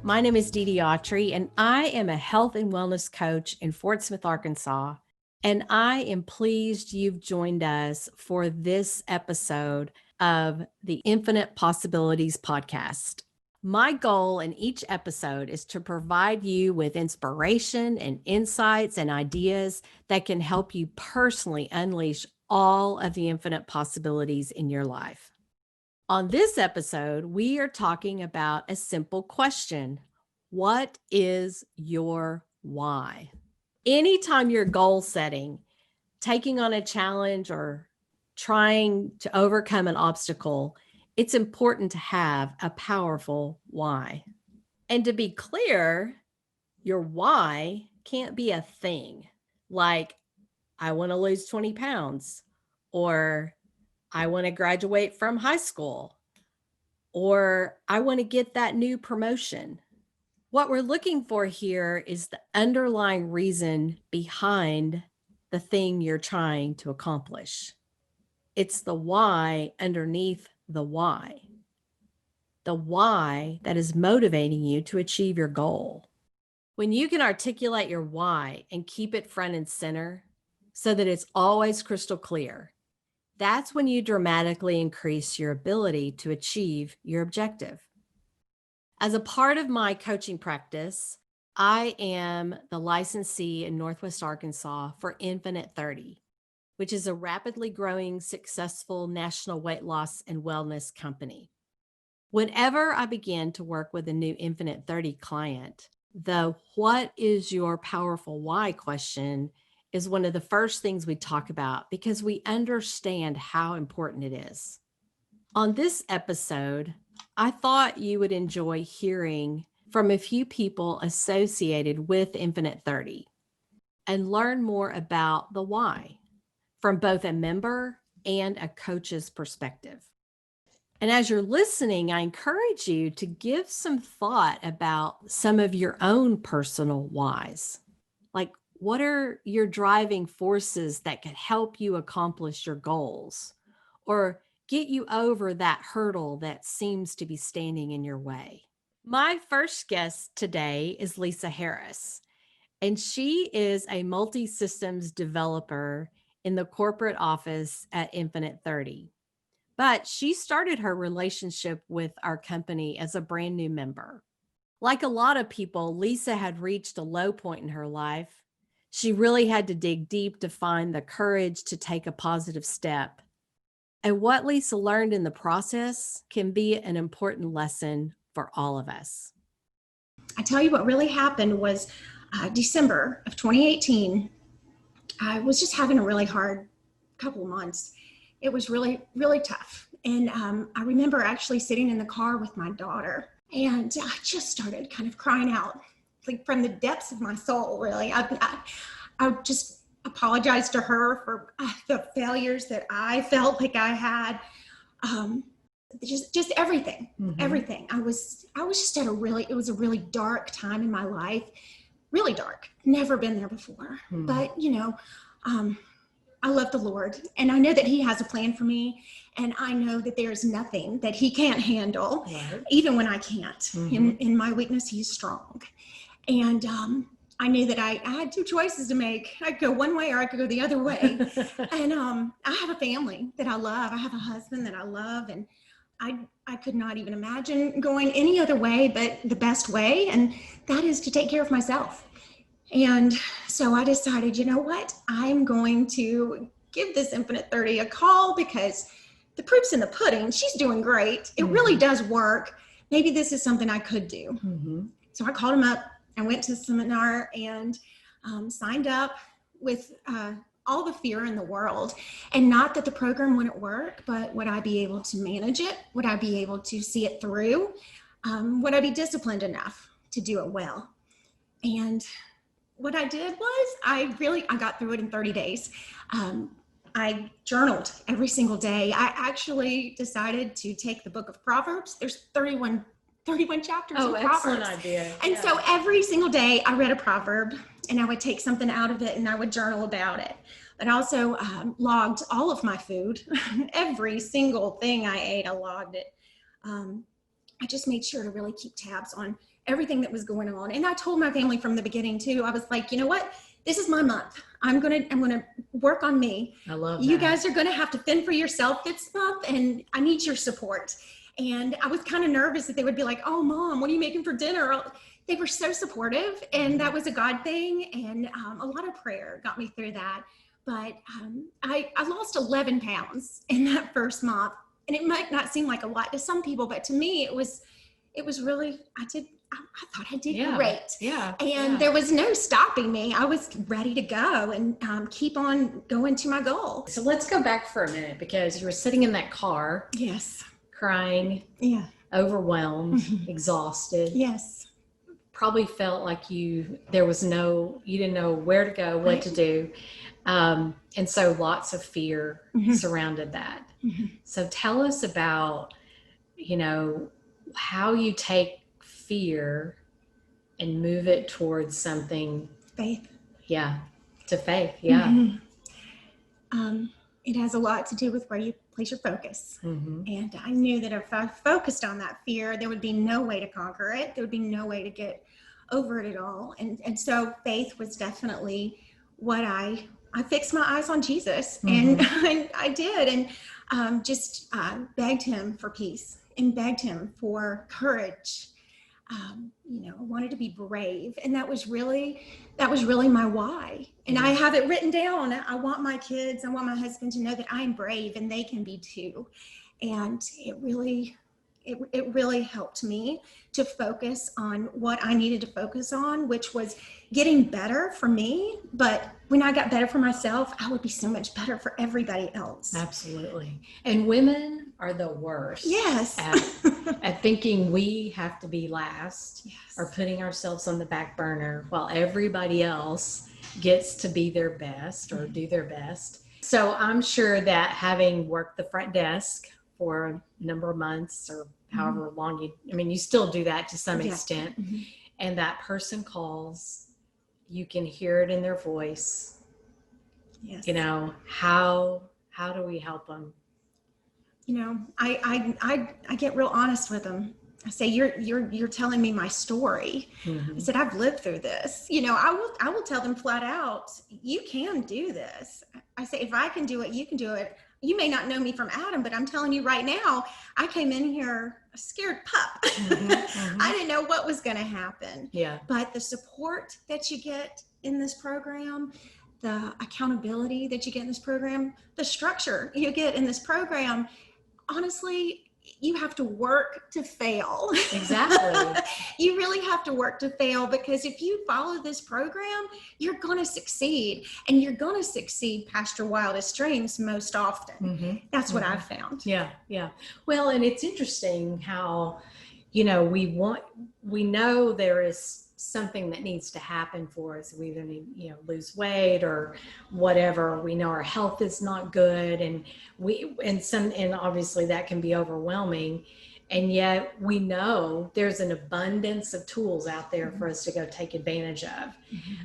My name is Dee Dee Autry, and I am a health and wellness coach in Fort Smith, Arkansas. And I am pleased you've joined us for this episode of the Infinite Possibilities podcast. My goal in each episode is to provide you with inspiration and insights and ideas that can help you personally unleash all of the infinite possibilities in your life. On this episode, we are talking about a simple question. What is your why? Anytime you're goal setting, taking on a challenge, or trying to overcome an obstacle, it's important to have a powerful why. And to be clear, your why can't be a thing like, I want to lose 20 pounds, or I want to graduate from high school, or I want to get that new promotion. What we're looking for here is the underlying reason behind the thing you're trying to accomplish. It's the why underneath the why. The why that is motivating you to achieve your goal. When you can articulate your why and keep it front and center so that it's always crystal clear, that's when you dramatically increase your ability to achieve your objective. As a part of my coaching practice, I am the licensee in Northwest Arkansas for Infinite 30, which is a rapidly growing, successful national weight loss and wellness company. Whenever I begin to work with a new Infinite 30 client, the what is your powerful why question is one of the first things we talk about because we understand how important it is. On this episode, I thought you would enjoy hearing from a few people associated with Infinite 30 and learn more about the why from both a member and a coach's perspective. And as you're listening, I encourage you to give some thought about some of your own personal whys. Like, what are your driving forces that could help you accomplish your goals or get you over that hurdle that seems to be standing in your way? My first guest today is Lisa Harris, and she is a multi-systems developer in the corporate office at Infinite 30. But she started her relationship with our company as a brand new member. Like a lot of people, Lisa had reached a low point in her life. She really had to dig deep to find the courage to take a positive step. And what Lisa learned in the process can be an important lesson for all of us. I tell you what really happened was December of 2018. I was just having a really hard couple of months. It was really, really tough. And I remember actually sitting in the car with my daughter, and I just started kind of crying out, like from the depths of my soul, really. I just apologized to her for the failures that I felt like I had. Just everything, everything. I was just at it was a really dark time in my life, really dark. Never been there before. But, I love the Lord, and I know that He has a plan for me, and I know that there's nothing that He can't handle, even when I can't. In my weakness, He's strong. And I knew that I had two choices to make. I could go one way or I could go the other way. And I have a family that I love. I have a husband that I love, and I could not even imagine going any other way but the best way, and that is to take care of myself. And so I decided, you know what, I'm going to give this Infinite 30 a call because the proof's in the pudding. She's doing great. It really does work. Maybe this is something I could do. So I called him up. I went to the seminar and signed up with all the fear in the world. And not that the program wouldn't work, but would I be able to manage it? Would I be able to see it through? Would I be disciplined enough to do it well? And what I did was I got through it in 30 days. I journaled every single day. I actually decided to take the book of Proverbs. There's 31 chapters of Proverbs. Excellent idea. And so every single day I read a proverb, and I would take something out of it and I would journal about it. But I also logged all of my food. Every single thing I ate, I logged it. I just made sure to really keep tabs on everything that was going on. And I told my family from the beginning too. I was like, you know what? This is my month. I'm gonna work on me. I love that. You guys are gonna have to fend for yourself this month, and I need your support. And I was kind of nervous that they would be like, oh, Mom, what are you making for dinner? They were so supportive, and that was a God thing. And a lot of prayer got me through that. But I lost 11 pounds in that first month. And it might not seem like a lot to some people, but to me, it was really, I thought I did great. Yeah. And there was no stopping me. I was ready to go and keep on going to my goal. So let's go back for a minute, because you were sitting in that car. Yes. Crying. Yeah. Overwhelmed, exhausted. Yes. Probably felt like you didn't know where to go, what to do. And so lots of fear surrounded that. So tell us about, how you take fear and move it towards something. Faith. Yeah. To faith. Yeah. It has a lot to do with where you place your focus. And I knew that if I focused on that fear, there would be no way to conquer it. There would be no way to get over it at all. And so faith was definitely what I fixed my eyes on Jesus, and I did, and just begged him for peace and begged him for courage. I wanted to be brave, and that was really my why. And I have it written down. I want my kids, I want my husband to know that I'm brave, and they can be too. And it really helped me to focus on what I needed to focus on, which was getting better for me. But when I got better for myself, I would be so much better for everybody else. Absolutely. And women are the worst. Yes. At thinking we have to be last, or putting ourselves on the back burner while everybody else gets to be their best or do their best. So I'm sure that having worked the front desk for a number of months, or however long you still do that to some extent, and that person calls, you can hear it in their voice. Yes. How do we help them? I get real honest with them. I say, you're telling me my story. I said, I've lived through this. I will tell them flat out, you can do this. I say, if I can do it, you can do it. You may not know me from Adam, but I'm telling you right now, I came in here a scared pup. I didn't know what was going to happen. Yeah. But the support that you get in this program, the accountability that you get in this program, the structure you get in this program, honestly, you have to work to fail. Exactly. You really have to work to fail, because if you follow this program, you're going to succeed, and you're going to succeed past your wildest dreams most often. That's what I've found. Yeah. Yeah. Well, and it's interesting how, we know there is something that needs to happen for us. We either need, lose weight or whatever. We know our health is not good, and obviously that can be overwhelming. And yet we know there's an abundance of tools out there for us to go take advantage of.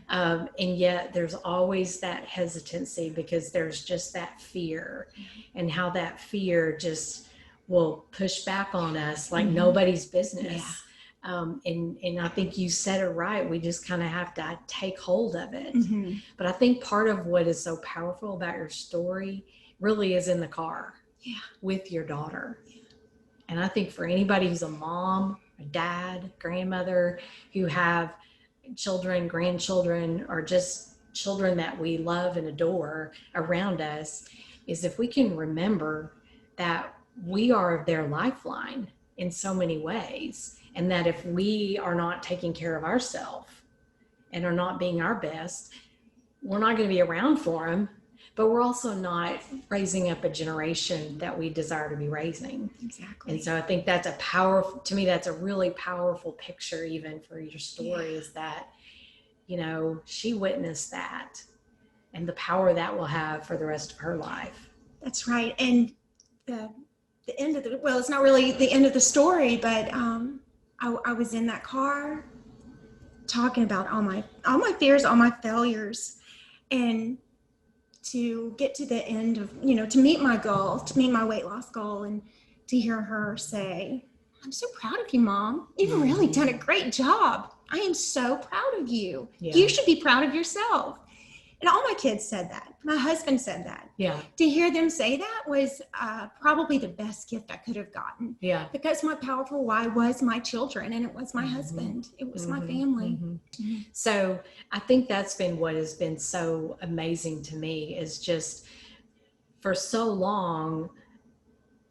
And yet there's always that hesitancy, because there's just that fear, and how that fear just will push back on us like nobody's business. And I think you said it right. We just kind of have to take hold of it. But I think part of what is so powerful about your story really is in the car with your daughter. And I think for anybody who's a mom, a dad, grandmother, who have children, grandchildren, or just children that we love and adore around us, is if we can remember that we are their lifeline in so many ways. And that if we are not taking care of ourselves and are not being our best, we're not going to be around for them, but we're also not raising up a generation that we desire to be raising. Exactly. And so I think that's to me, that's a really powerful picture, even for your story, is that, she witnessed that, and the power that will have for the rest of her life. That's right. And the end of it's not really the end of the story, but I was in that car talking about all my fears, all my failures, and to get to the end of, to meet my goal, to meet my weight loss goal, and to hear her say, I'm so proud of you, Mom. You've really done a great job. I am so proud of you. Yeah. You should be proud of yourself. And all my kids said that. My husband said that. Yeah. To hear them say that was probably the best gift I could have gotten. Yeah. Because my powerful why was my children, and it was my husband. It was my family. So I think that's been what has been so amazing to me, is just for so long,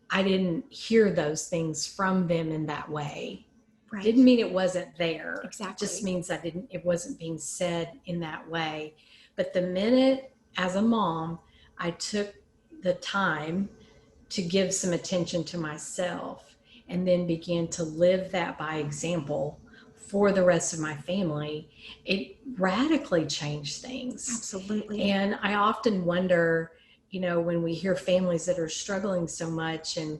I didn't hear those things from them in that way. Right. Didn't mean it wasn't there. Exactly. Just means it wasn't being said in that way. But the minute as a mom, I took the time to give some attention to myself and then began to live that by example for the rest of my family, it radically changed things. Absolutely. And I often wonder, when we hear families that are struggling so much, and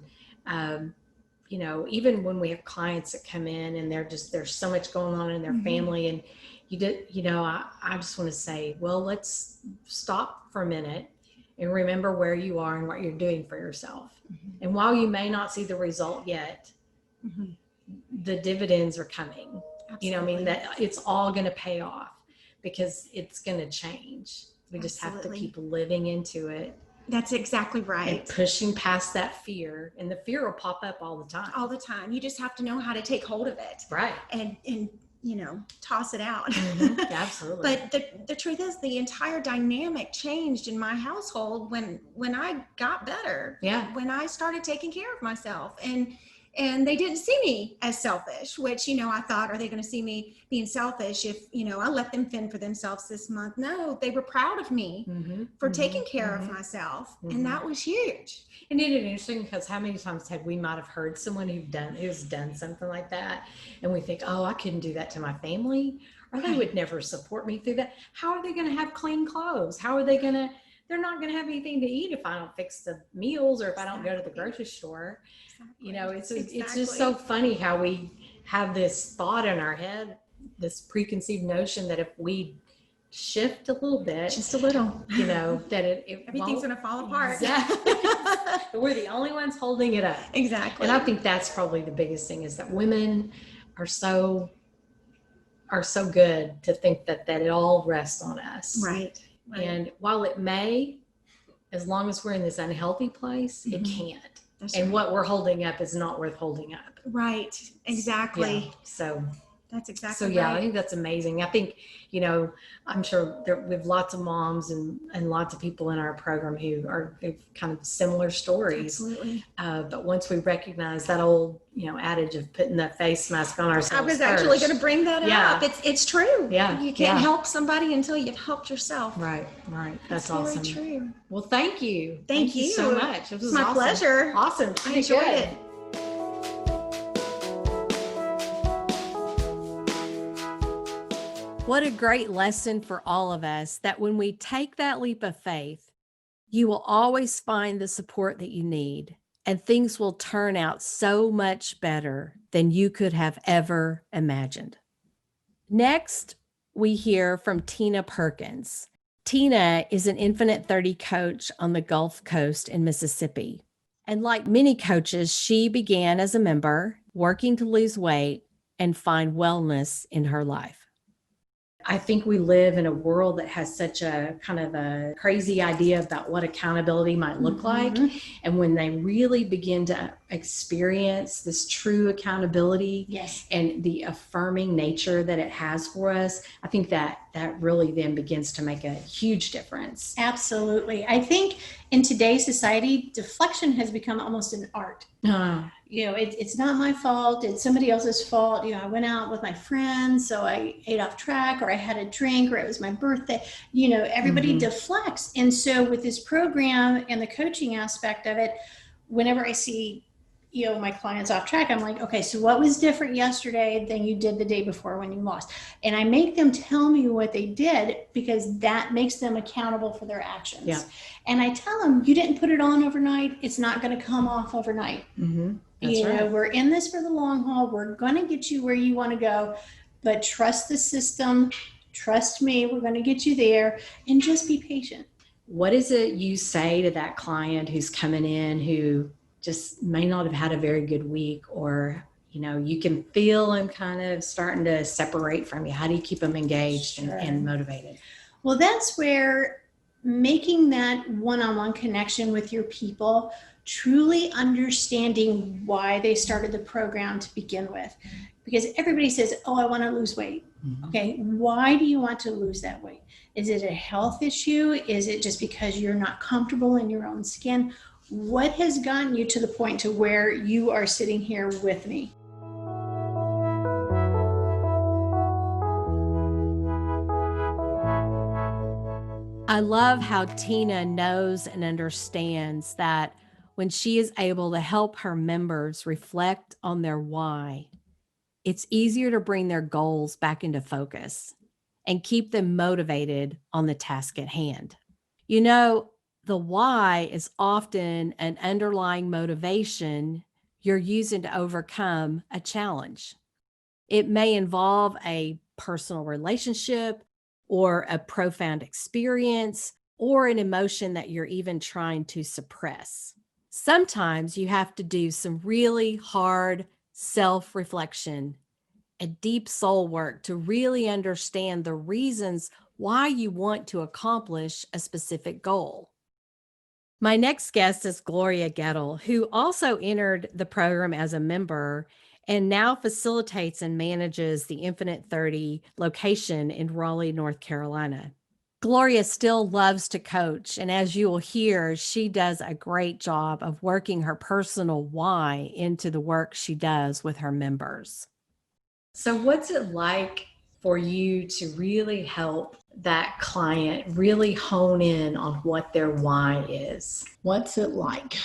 even when we have clients that come in and there's so much going on in their family, and I just want to say, well, let's stop for a minute and remember where you are and what you're doing for yourself. And while you may not see the result yet, the dividends are coming. Absolutely. That it's all going to pay off, because it's going to change. We just have to keep living into it. That's exactly right. And pushing past that fear, and the fear will pop up all the time. All the time. You just have to know how to take hold of it. Right. And toss it out. Absolutely. But the truth is, the entire dynamic changed in my household when I got better. Yeah. When I started taking care of myself, and they didn't see me as selfish, which, I thought, are they going to see me being selfish if, I let them fend for themselves this month? No, they were proud of me for taking care of myself. And that was huge. And it is interesting, because how many times we might have heard someone who's done something like that, and we think, oh, I couldn't do that to my family, or they would never support me through that. How are they going to have clean clothes? How are they going to, they're not going to have anything to eat if I don't fix the meals, or if I don't go to the grocery store. Exactly. It's just so funny how we have this thought in our head, this preconceived notion that if we shift a little bit, just a little, that everything's going to fall apart. Exactly. We're the only ones holding it up. Exactly. And I think that's probably the biggest thing, is that women are so good to think that it all rests on us. Right. And while it may, as long as we're in this unhealthy place, it can't. And what we're holding up is not worth holding up. Right. Exactly. Yeah. So that's exactly right. I think that's amazing. I think, I'm sure we have lots of moms and lots of people in our program who have kind of similar stories. Absolutely. But once we recognize that old, adage of putting that face mask on ourselves, I was actually going to bring that up. It's true. Yeah. You can't help somebody until you've helped yourself. Right. That's awesome. Very true. Well, thank you. Thank you so much. It was my awesome. pleasure. Awesome. I enjoyed it. What a great lesson for all of us, that when we take that leap of faith, you will always find the support that you need, and things will turn out so much better than you could have ever imagined. Next, we hear from Tina Perkins. Tina is an Infinite 30 coach on the Gulf Coast in Mississippi. And like many coaches, she began as a member, working to lose weight and find wellness in her life. I think we live in a world that has such a kind of a crazy idea about what accountability might look like. And when they really begin to experience this true accountability and the affirming nature that it has for us, I think that really then begins to make a huge difference. Absolutely. I think in today's society, deflection has become almost an art. It's not my fault. It's somebody else's fault. I went out with my friends, so I ate off track, or I had a drink, or it was my birthday. Everybody deflects. And so with this program and the coaching aspect of it, whenever I see, my clients off track, I'm like, okay, so what was different yesterday than you did the day before when you lost? And I make them tell me what they did, because that makes them accountable for their actions. Yeah. And I tell them, you didn't put it on overnight. It's not going to come off overnight. That's right. We're in this for the long haul. We're going to get you where you want to go, but trust the system. Trust me. We're going to get you there, and just be patient. What is it you say to that client who's coming in, who just may not have had a very good week, or, you can feel them kind of starting to separate from you. How do you keep them engaged Sure. and motivated? Well, that's where making that one-on-one connection with your people, truly understanding why they started the program to begin with. Because everybody says, oh, I want to lose weight. Okay, why do you want to lose that weight? Is it a health issue? Is it just because you're not comfortable in your own skin? What has gotten you to the point to where you are sitting here with me? I love how Tina knows and understands that when she is able to help her members reflect on their why, it's easier to bring their goals back into focus and keep them motivated on the task at hand. The why is often an underlying motivation you're using to overcome a challenge. It may involve a personal relationship or a profound experience or an emotion that you're even trying to suppress. Sometimes you have to do some really hard self-reflection, a deep soul work to really understand the reasons why you want to accomplish a specific goal. My next guest is Gloria Gettle, who also entered the program as a member and now facilitates and manages the Infinite 30 location in Raleigh, North Carolina. Gloria still loves to coach, and as you will hear, she does a great job of working her personal why into the work she does with her members. So what's it like for you to really help that client really hone in on what their why is? What's it like?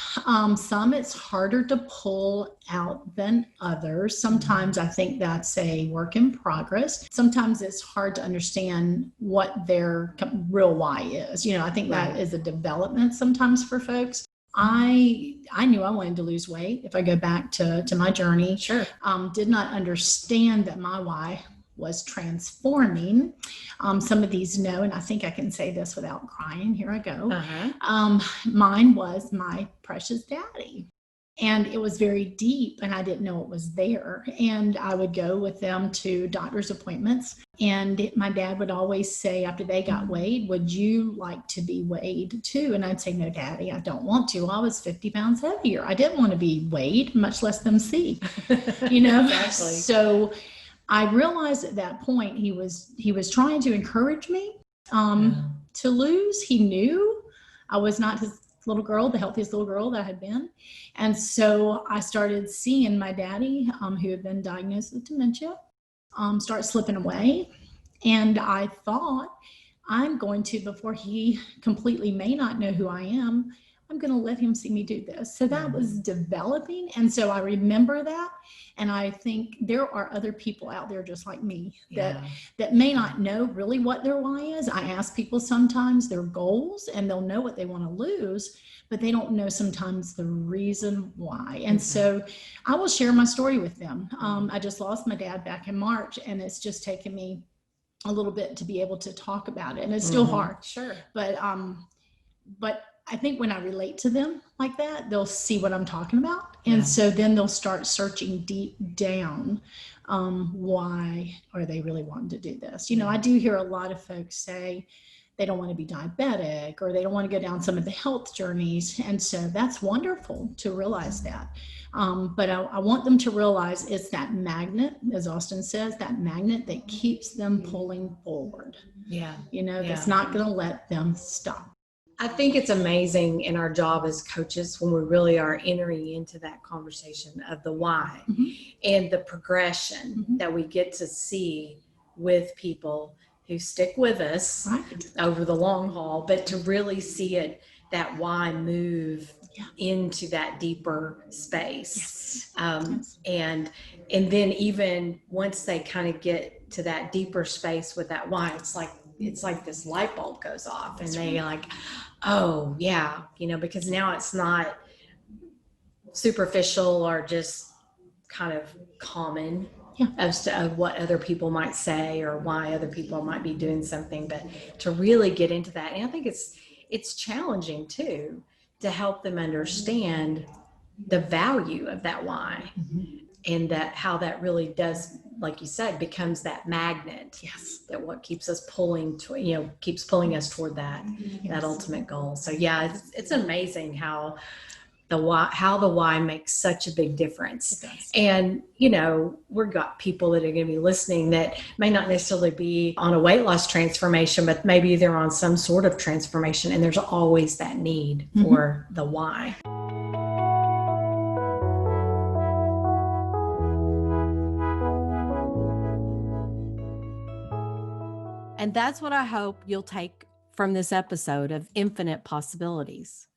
Some it's harder to pull out than others. Sometimes I think that's a work in progress. Sometimes it's hard to understand what their real why is. I think that is a development sometimes for folks. I knew I wanted to lose weight. If I go back to my journey, Sure. Did not understand that my why was transforming. Some of these know, and I think I can say this without crying. Here I go. Mine was my precious daddy. And it was very deep, and I didn't know it was there. And I would go with them to doctor's appointments. And my dad would always say, after they got weighed, would you like to be weighed too? And I'd say, no, Daddy, I don't want to. I was 50 pounds heavier. I didn't want to be weighed, much less them see, Exactly. So I realized at that point he was trying to encourage me to lose. He knew I was not his little girl, the healthiest little girl that I had been. And so I started seeing my daddy, who had been diagnosed with dementia, start slipping away. And I thought, I'm going to, before he completely may not know who I am, I'm going to let him see me do this. So that was developing. And so I remember that. And I think there are other people out there just like me that may not know really what their why is. I ask people sometimes their goals, and they'll know what they want to lose, but they don't know sometimes the reason why. And so I will share my story with them. I just lost my dad back in March, and it's just taken me a little bit to be able to talk about it. And it's still hard. Sure. But I think when I relate to them like that, they'll see what I'm talking about. And so then they'll start searching deep down. Why are they really wanting to do this? I do hear a lot of folks say they don't want to be diabetic, or they don't want to go down some of the health journeys. And so that's wonderful to realize that. But I want them to realize it's that magnet, as Austin says, that magnet that keeps them pulling forward. That's not going to let them stop. I think it's amazing in our job as coaches when we really are entering into that conversation of the why and the progression that we get to see with people who stick with us over the long haul, but to really see that why move into that deeper space. And then even once they kind of get to that deeper space with that why, it's like this light bulb goes off, and they like, oh yeah, because now it's not superficial or just kind of common as to what other people might say or why other people might be doing something, but to really get into that. And I think it's challenging too, to help them understand the value of that why. and that how that really does, like you said, becomes that magnet. Yes. That what keeps us pulling to, keeps pulling us toward that ultimate goal. So yeah, it's amazing how the why makes such a big difference. And we've got people that are going to be listening that may not necessarily be on a weight loss transformation, but maybe they're on some sort of transformation, and there's always that need for the why. And that's what I hope you'll take from this episode of Infinite Possibilities.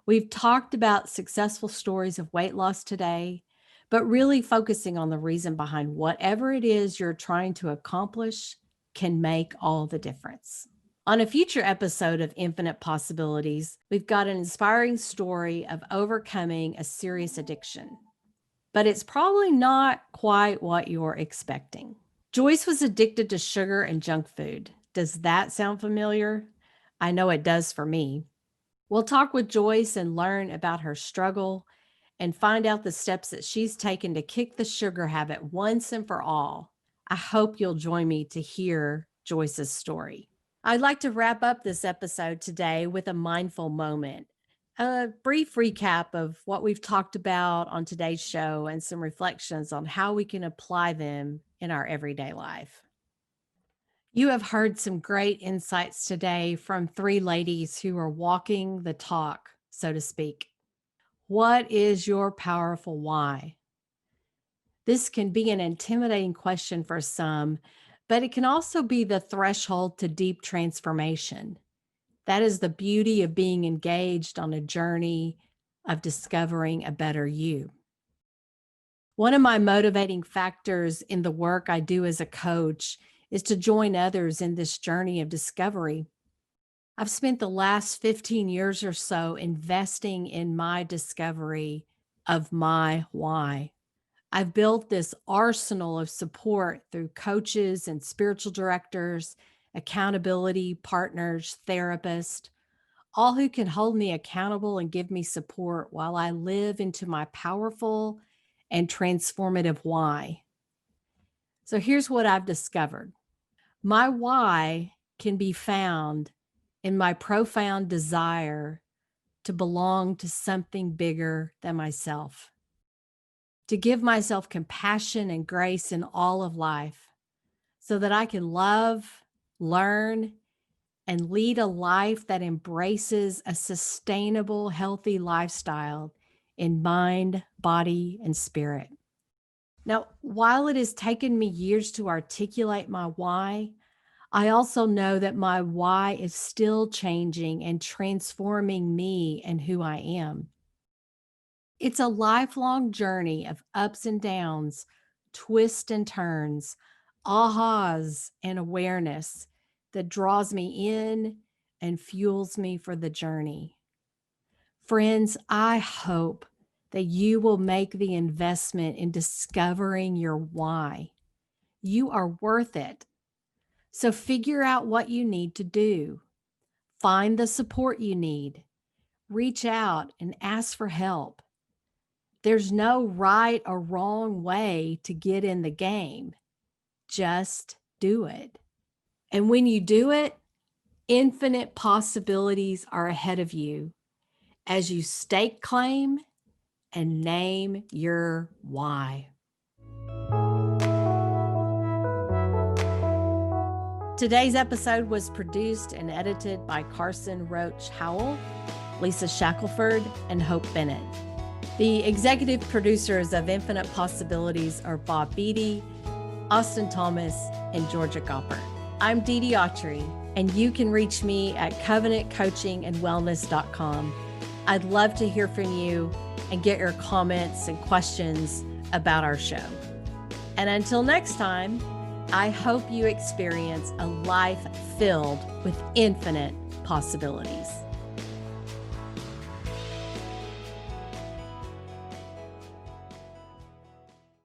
We've talked about successful stories of weight loss today, but really focusing on the reason behind whatever it is you're trying to accomplish can make all the difference. On a future episode of Infinite Possibilities, we've got an inspiring story of overcoming a serious addiction, but it's probably not quite what you're expecting. Joyce was addicted to sugar and junk food. Does that sound familiar? I know it does for me. We'll talk with Joyce and learn about her struggle and find out the steps that she's taken to kick the sugar habit once and for all. I hope you'll join me to hear Joyce's story. I'd like to wrap up this episode today with a mindful moment, a brief recap of what we've talked about on today's show and some reflections on how we can apply them in our everyday life. You have heard some great insights today from three ladies who are walking the talk, so to speak. What is your powerful why? This can be an intimidating question for some, but it can also be the threshold to deep transformation. That is the beauty of being engaged on a journey of discovering a better you. One of my motivating factors in the work I do as a coach is to join others in this journey of discovery. I've spent the last 15 years or so investing in my discovery of my why. I've built this arsenal of support through coaches and spiritual directors, accountability partners, therapists, all who can hold me accountable and give me support while I live into my powerful and transformative why. So here's what I've discovered. My why can be found in my profound desire to belong to something bigger than myself, to give myself compassion and grace in all of life so that I can love, learn, and lead a life that embraces a sustainable, healthy lifestyle in mind, body, and spirit. Now, while it has taken me years to articulate my why, I also know that my why is still changing and transforming me and who I am. It's a lifelong journey of ups and downs, twists and turns, ahas and awareness that draws me in and fuels me for the journey. Friends, I hope that you will make the investment in discovering your why. You are worth it. So figure out what you need to do. Find the support you need. Reach out and ask for help. There's no right or wrong way to get in the game. Just do it. And when you do it, infinite possibilities are ahead of you as you stake claim and name your why. Today's episode was produced and edited by Carson Roach Howell, Lisa Shackelford, and Hope Bennett. The executive producers of Infinite Possibilities are Bob Beatty, Austin Thomas, and Georgia Gopper. I'm Dee Dee Autry, and you can reach me at covenantcoachingandwellness.com. I'd love to hear from you and get your comments and questions about our show. And until next time, I hope you experience a life filled with infinite possibilities.